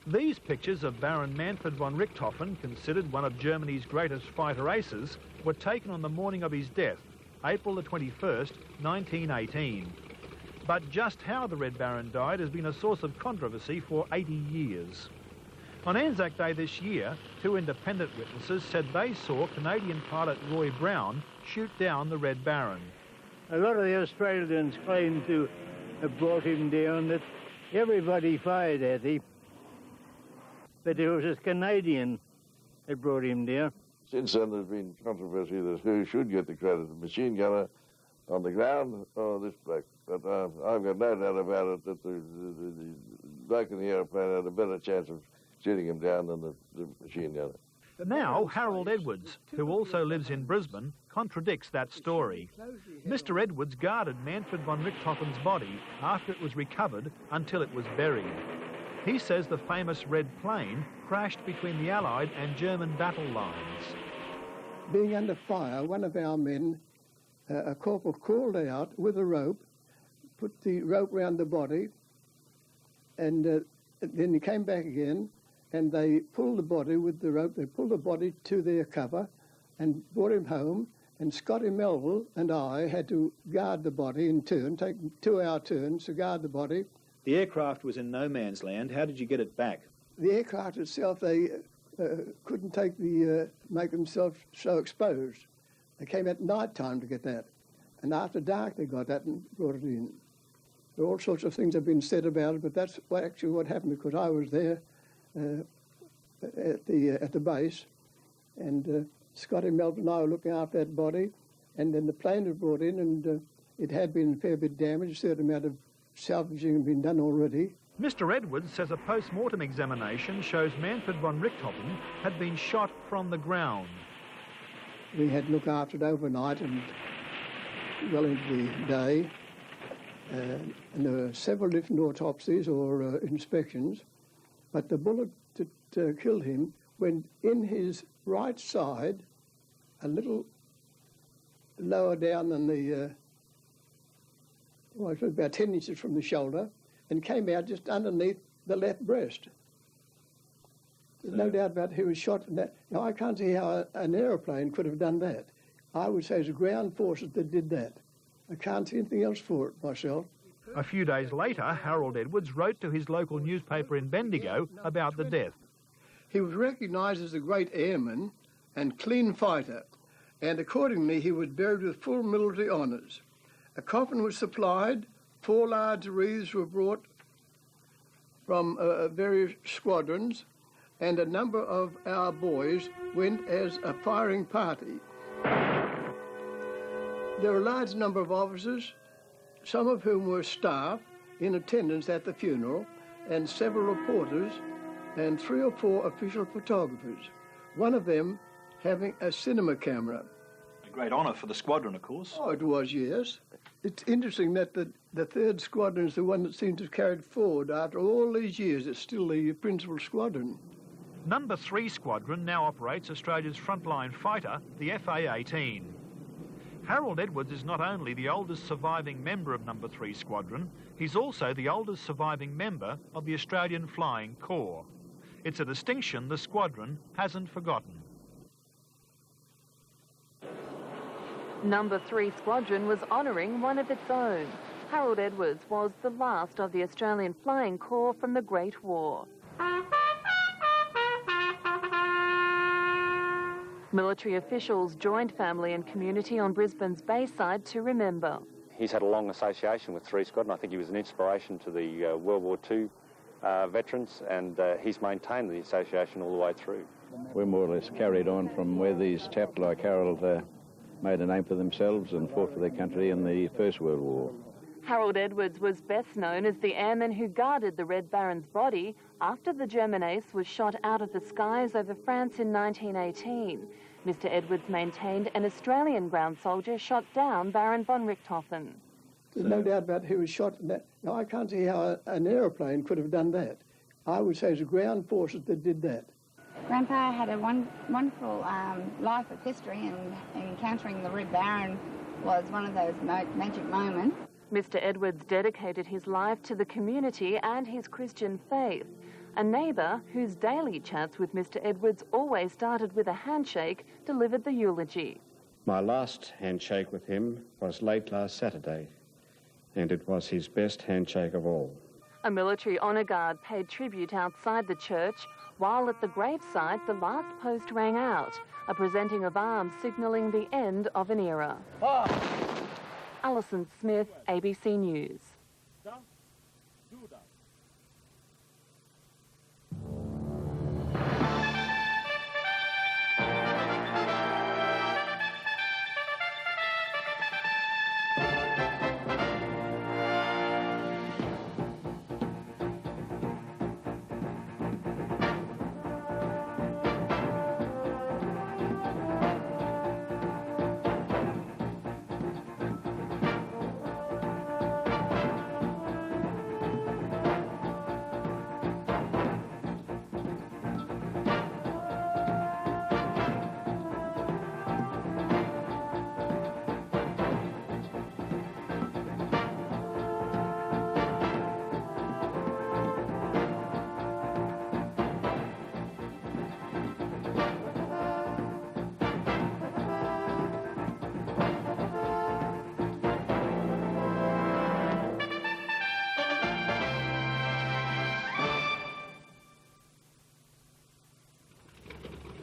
These pictures of Baron Manfred von Richthofen, considered one of Germany's greatest fighter aces, were taken on the morning of his death, April the 21st, 1918. But just how the Red Baron died has been a source of controversy for 80 years. On Anzac Day this year, two independent witnesses said they saw Canadian pilot Roy Brown shoot down the Red Baron. A lot of the Australians claim to have brought him down, that everybody fired at him, but it was a Canadian that brought him down. Since then there's been controversy as who should get the credit, the machine gunner on the ground or this bloke. But I've got no doubt about it that the bloke in the aeroplane had a better chance of shooting him down than the machine gunner. Now, Harold Edwards, who also lives in Brisbane, contradicts that story. Mr. Edwards guarded Manfred von Richthofen's body after it was recovered until it was buried. He says the famous Red Plane crashed between the Allied and German battle lines. Being under fire, one of our men, a corporal, crawled out with a rope, put the rope round the body, and then he came back again, and they pulled the body with the rope. They pulled the body to their cover and brought him home, and Scotty Melville and I had to guard the body in turn, take 2-hour turns to guard the body. The aircraft was in no man's land. How did you get it back? The aircraft itself, they couldn't make themselves so exposed. They came at night time to get that. And after dark they got that and brought it in. There all sorts of things have been said about it, but that's actually what happened, because I was there at the base, and Scotty Melton and I were looking after that body, and then the plane was brought in, and it had been a fair bit damaged. A certain amount of salvaging had been done already. Mr. Edwards says a post-mortem examination shows Manfred von Richthofen had been shot from the ground. We had to look after it overnight and well into the day, and there were several different autopsies or inspections, but the bullet that killed him went in his right side, a little lower down than the, well, it was about 10 inches from the shoulder, and came out just underneath the left breast. There's no doubt about who was shot in that. Now, I can't see how an aeroplane could have done that. I would say it's the ground forces that did that. I can't see anything else for it myself. A few days later, Harold Edwards wrote to his local newspaper in Bendigo about the death. He was recognised as a great airman and clean fighter, and accordingly he was buried with full military honours. A coffin was supplied, 4 large wreaths were brought from various squadrons, and a number of our boys went as a firing party. There were a large number of officers, some of whom were staff, in attendance at the funeral, and several reporters, and 3 or 4 official photographers, one of them having a cinema camera. A great honour for the squadron, of course. Oh, it was, yes. It's interesting that the 3rd Squadron is the one that seems to have carried forward after all these years. It's still the principal squadron. Number 3 Squadron now operates Australia's frontline fighter, the FA-18. Harold Edwards is not only the oldest surviving member of Number 3 Squadron, he's also the oldest surviving member of the Australian Flying Corps. It's a distinction the squadron hasn't forgotten. Number 3 Squadron was honouring one of its own. Harold Edwards was the last of the Australian Flying Corps from the Great War. Military officials joined family and community on Brisbane's Bayside to remember. He's had a long association with 3 Squadron. I think he was an inspiration to the World War II veterans, and he's maintained the association all the way through. We're more or less carried on from where these chaps like Harold made a name for themselves and fought for their country in the First World War. Harold Edwards was best known as the airman who guarded the Red Baron's body after the German ace was shot out of the skies over France in 1918. Mr. Edwards maintained an Australian ground soldier shot down Baron von Richthofen. There's no doubt about who was shot in that. Now, I can't see how an aeroplane could have done that. I would say it's the ground forces that did that. Grandpa had a wonderful life of history, and encountering the Red Baron was one of those magic moments. Mr. Edwards dedicated his life to the community and his Christian faith. A neighbour whose daily chats with Mr. Edwards always started with a handshake delivered the eulogy. My last handshake with him was late last Saturday, and it was his best handshake of all. A military honour guard paid tribute outside the church, while at the gravesite the last post rang out, a presenting of arms signalling the end of an era. Alison Smith, ABC News.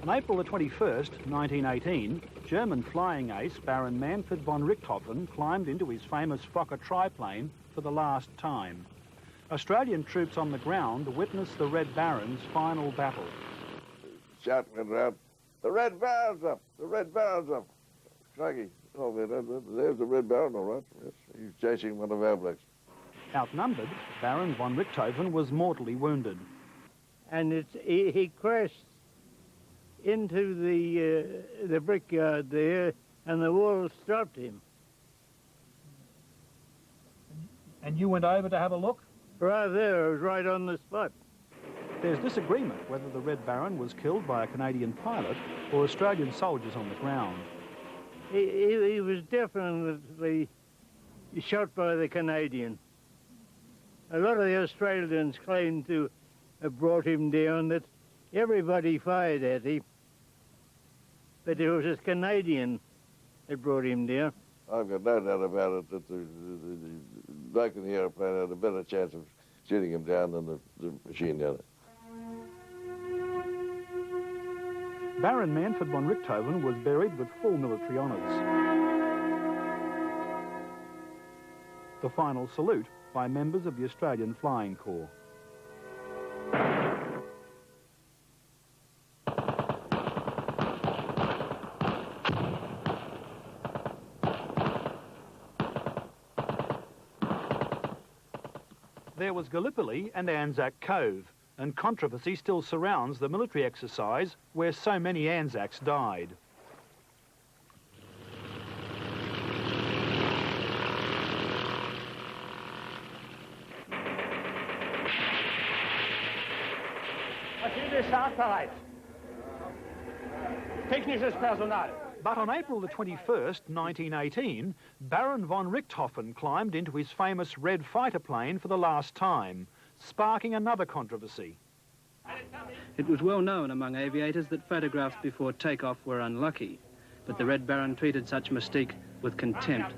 On April the 21st, 1918, German flying ace Baron Manfred von Richthofen climbed into his famous Fokker triplane for the last time. Australian troops on the ground witnessed the Red Baron's final battle. Shout went round, "The Red Baron's up! The Red Baron's up!" Crikey, oh man, there's the Red Baron, all right. Yes, he's chasing one of our blacks. Outnumbered, Baron von Richthofen was mortally wounded. And he crashed into the brickyard there, and the wall stopped him. And you went over to have a look? Right there, I was right on the spot. There's disagreement whether the Red Baron was killed by a Canadian pilot or Australian soldiers on the ground. He was definitely shot by the Canadian. A lot of the Australians claimed to have brought him down, that everybody fired at him, but it was a Canadian that brought him down. I've got no doubt about it that the bloke in the aeroplane had a better chance of shooting him down than the machine gunner. Baron Manfred von Richthofen was buried with full military honours. The final salute by members of the Australian Flying Corps. There was Gallipoli and Anzac Cove, and controversy still surrounds the military exercise where so many Anzacs died. Technisches Personal. But on April the 21st, 1918, Baron von Richthofen climbed into his famous Red fighter plane for the last time, sparking another controversy. It was well known among aviators that photographs before takeoff were unlucky, but the Red Baron treated such mystique with contempt.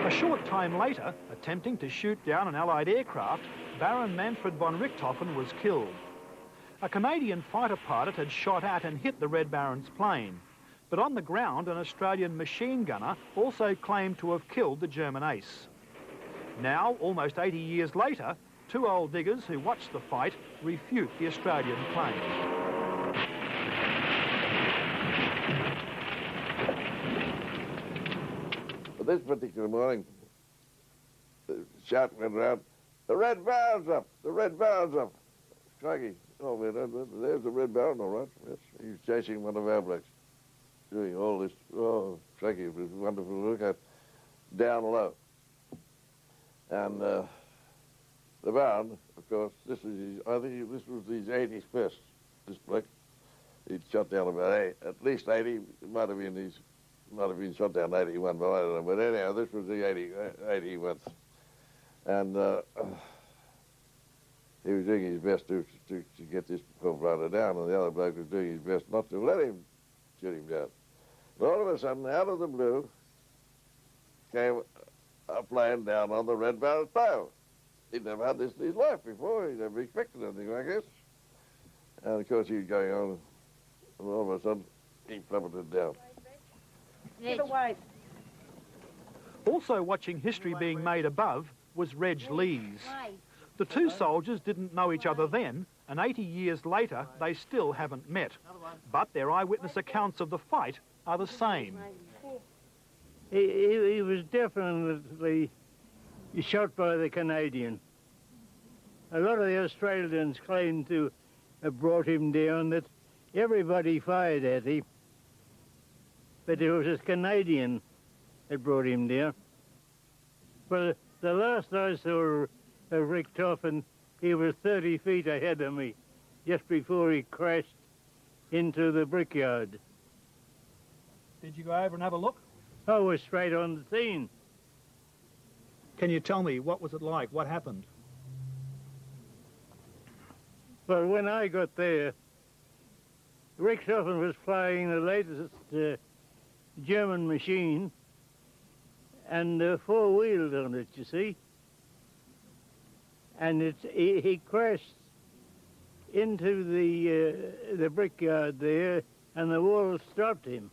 A short time later, attempting to shoot down an Allied aircraft, Baron Manfred von Richthofen was killed. A Canadian fighter pilot had shot at and hit the Red Baron's plane, but on the ground an Australian machine gunner also claimed to have killed the German ace. Now, almost 80 years later, two old diggers who watched the fight refute the Australian claim. This particular morning, the shout went round, "The Red Baron's up! The Red Baron's up!" Crikey, oh man, there's the Red Baron, all right. Yes, he's chasing one of our blacks, doing all this. Oh, crikey, it was wonderful to look at. down low. And the Baron, of course, this was his, I think this was his 80th best, this black. He'd shot down about at least 80. It might have been shot down 81, but I don't know. But anyhow, this was the 81th. And he was doing his best to get this poor brother down, and the other bloke was doing his best not to let him shoot him down. But all of a sudden, out of the blue, came a plane down on the Red Baron's tail. He'd never had this in his life before. He'd never expected anything like this. And of course, he was going on, and all of a sudden, he plummeted down. Give away. Also watching history being made above was Reg Lees. The two soldiers didn't know each other then, and 80 years later, they still haven't met. But their eyewitness accounts of the fight are the same. He was definitely shot by the Canadian. A lot of the Australians claimed to have brought him down, that everybody fired at him, but it was a Canadian that brought him down. Well, the last I saw of Rick Toffin, he was 30 feet ahead of me, just before he crashed into the brickyard. Did you go over and have a look? I was straight on the scene. Can you tell me, what was it like? What happened? Well, when I got there, Rick Toffin was flying the latest German machine, and four-wheeled on it, you see. And he crashed into the brickyard there, and the wall stopped him.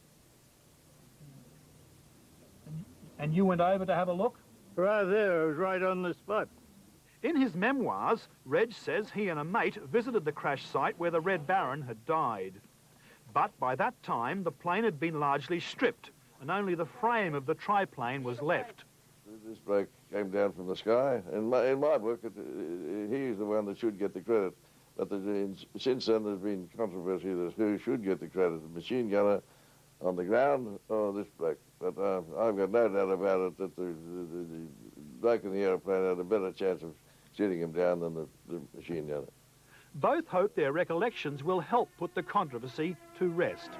And you went over to have a look? Right there, I was right on the spot. In his memoirs, Reg says he and a mate visited the crash site where the Red Baron had died. But by that time, the plane had been largely stripped, and only the frame of the triplane was left. This bloke came down from the sky. In my book, he's the one that should get the credit. But since then, there's been controversy as who should get the credit, the machine gunner on the ground or this bloke. But I've got no doubt about it that the bloke in the aeroplane had a better chance of shooting him down than the machine gunner. Both hope their recollections will help put the controversy to rest.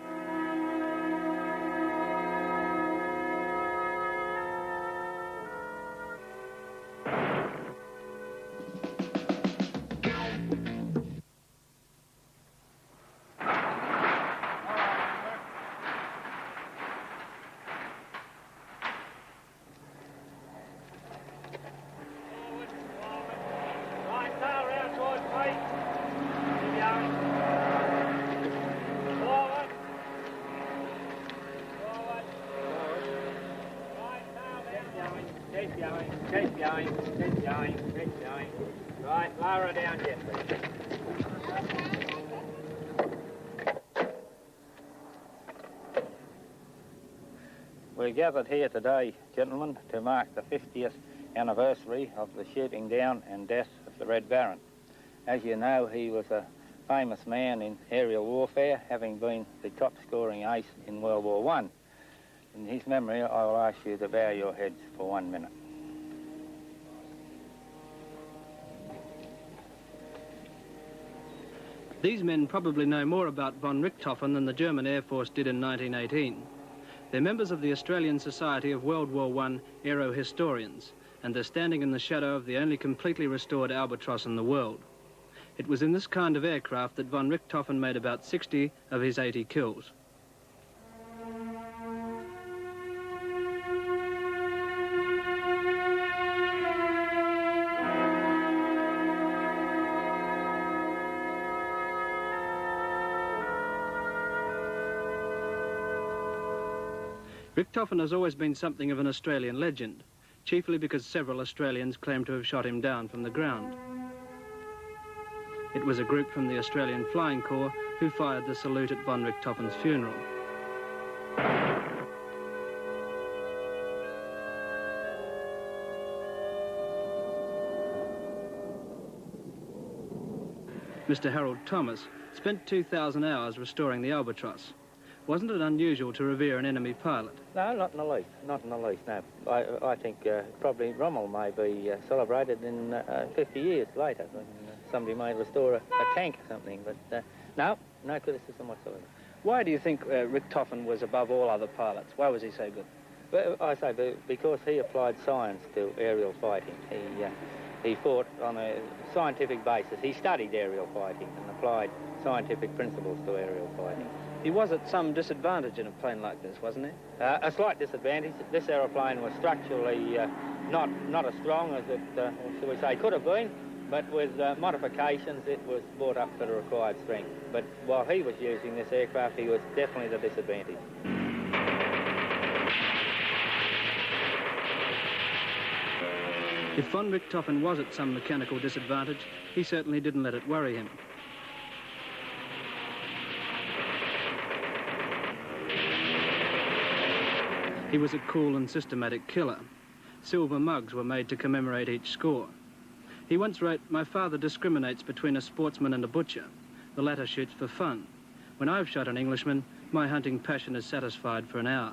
Keep going. Right, lower her down gently. We're gathered here today, gentlemen, to mark the 50th anniversary of the shooting down and death of the Red Baron. As you know, he was a famous man in aerial warfare, having been the top-scoring ace in World War I. In his memory, I will ask you to bow your heads for 1 minute. These men probably know more about von Richthofen than the German Air Force did in 1918. They're members of the Australian Society of World War I Aero Historians, and they're standing in the shadow of the only completely restored Albatross in the world. It was in this kind of aircraft that von Richthofen made about 60 of his 80 kills. Richthofen has always been something of an Australian legend, chiefly because several Australians claim to have shot him down from the ground. It was a group from the Australian Flying Corps who fired the salute at von Richthofen's funeral. Mr. Harold Thomas spent 2,000 hours restoring the Albatross. Wasn't it unusual to revere an enemy pilot? No, not in the least. Not in the least, no. I think probably Rommel may be celebrated in 50 years later when somebody may restore a tank or something. But no criticism whatsoever. Why do you think Richtofen was above all other pilots? Why was he so good? Well, I say because he applied science to aerial fighting. He fought on a scientific basis. He studied aerial fighting and applied scientific principles to aerial fighting. He was at some disadvantage in a plane like this, wasn't he? A slight disadvantage. This aeroplane was structurally not as strong as it, shall we say, could have been, but with modifications it was brought up to the required strength. But while he was using this aircraft, he was definitely the disadvantage. If von Richthofen was at some mechanical disadvantage, he certainly didn't let it worry him. He was a cool and systematic killer. Silver mugs were made to commemorate each score. He once wrote, "My father discriminates between a sportsman and a butcher. The latter shoots for fun. When I've shot an Englishman, my hunting passion is satisfied for an hour."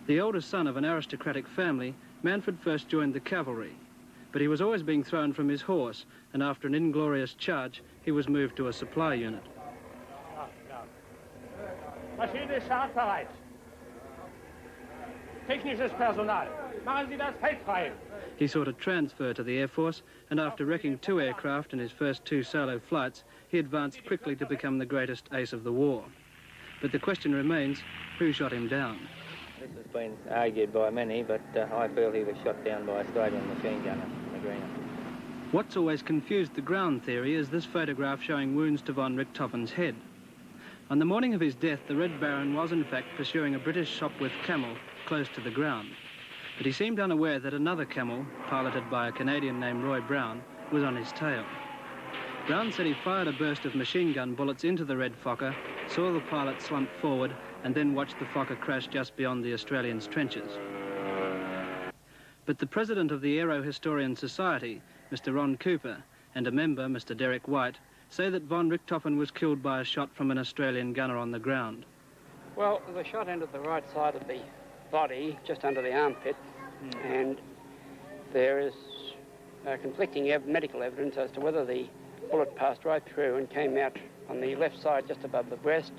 The oldest son of an aristocratic family, Manfred first joined the cavalry, but he was always being thrown from his horse, and after an inglorious charge, he was moved to a supply unit. Maschine ist startbereit. Technisches Personal. Machen Sie das Feld frei. He sought a transfer to the Air Force, and after wrecking 2 aircraft in his first 2 solo flights, he advanced quickly to become the greatest ace of the war. But the question remains, who shot him down? This has been argued by many, but I feel he was shot down by a Australian machine gunner, Magringer. What's always confused the ground theory is this photograph showing wounds to von Richthofen's head. On the morning of his death, the Red Baron was in fact pursuing a British Sopwith camel close to the ground. But he seemed unaware that another camel, piloted by a Canadian named Roy Brown, was on his tail. Brown said he fired a burst of machine gun bullets into the Red Fokker, saw the pilot slump forward, and then watched the Fokker crash just beyond the Australians' trenches. But the president of the Aero Historian Society, Mr. Ron Cooper, and a member, Mr. Derek White, say that von Richthofen was killed by a shot from an Australian gunner on the ground. Well, the shot entered the right side of the body, just under the armpit, and there is conflicting medical evidence as to whether the bullet passed right through and came out on the left side just above the breast,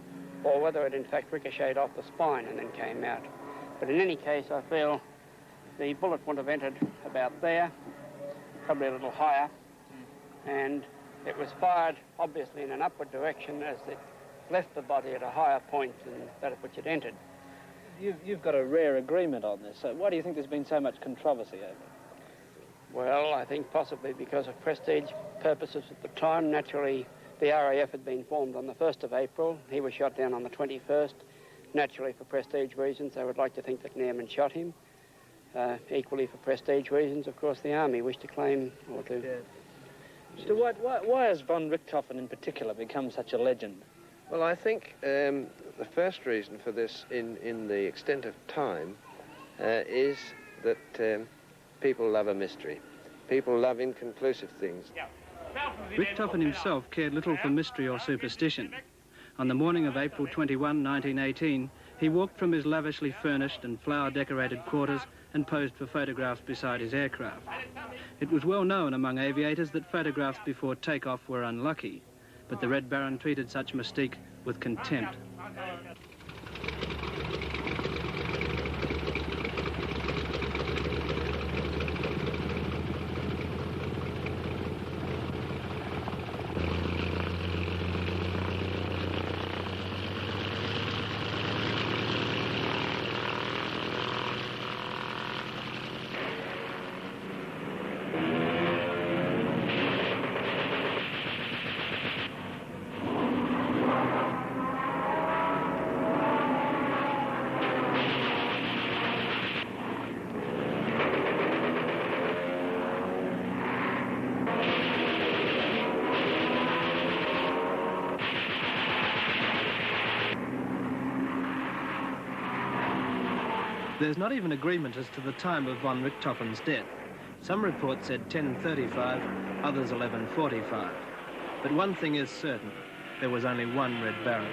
or whether it in fact ricocheted off the spine and then came out. But in any case, I feel the bullet would have entered about there, probably a little higher, and it was fired obviously in an upward direction as it left the body at a higher point than that at which it entered. You've got a rare agreement on this. Why do you think there's been so much controversy over it? Well, I think possibly because of prestige purposes at the time. Naturally, the RAF had been formed on the 1st of April. He was shot down on the 21st. Naturally, for prestige reasons, I would like to think that an airman shot him. Equally, for prestige reasons, of course, the Army wished to claim or to... Mr. White, why has von Richthofen in particular become such a legend? Well, I think the first reason for this in the extent of time is that people love a mystery. People love inconclusive things. Richthofen himself cared little for mystery or superstition. On the morning of April 21, 1918, he walked from his lavishly furnished and flower-decorated quarters and posed for photographs beside his aircraft. It was well known among aviators that photographs before takeoff were unlucky, but the Red Baron treated such mystique with contempt. There's not even agreement as to the time of von Richthofen's death. Some reports said 10:35, others 11:45. But one thing is certain, there was only one Red Baron.